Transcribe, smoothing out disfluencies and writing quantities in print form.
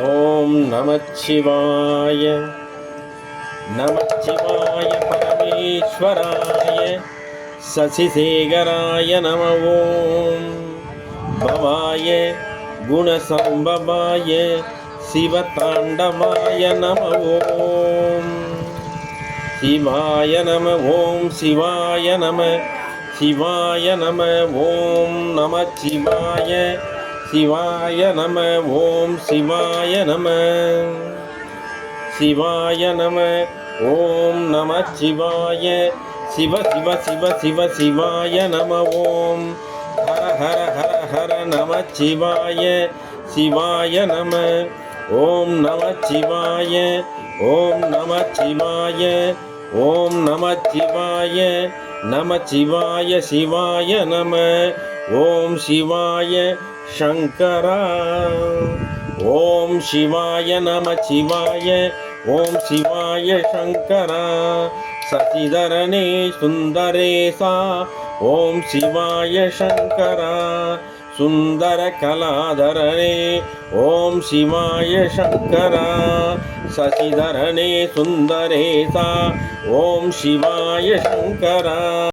ஓம் நமச்சிவாய. நமச்சிவாய பரமேஸ்வராய சசிசேகராய நம. ஓம் பவாய குணசம்பவாய சிவதாண்டவாய நம. ஓம் சிவாய நம. ஓம் சிவாய நம. சிவாய நம. ஓம் நமச்சிவாய. சிவாய நம. ஓம் சிவாய நம. சிவாய நம. ஓம் நமச்சிவாய. சிவ சிவ சிவ சிவ சிவாய நம. ஓம் ஹர ஹர ஹர ஹர நமச்சிவாய. சிவாய நம. ஓம் நமச்சிவாய. ஓம் நமச்சிவாய. ஓம் நமச்சிவாய. நமச்சிவாய சிவாய நம. ஓம் சிவாய சங்கரா. ஓம் சிவாய நம. சிவாய. ஓம் சிவாய சங்கரா. சசிதரனே சுந்தரேசா. ஓம் சிவாய சங்கரா. சுந்தர கலாதரனே. ஓம் சிவாய சங்கரா. சசிதரனே சுந்தரேசா. ஓம் சிவாய சங்கரா.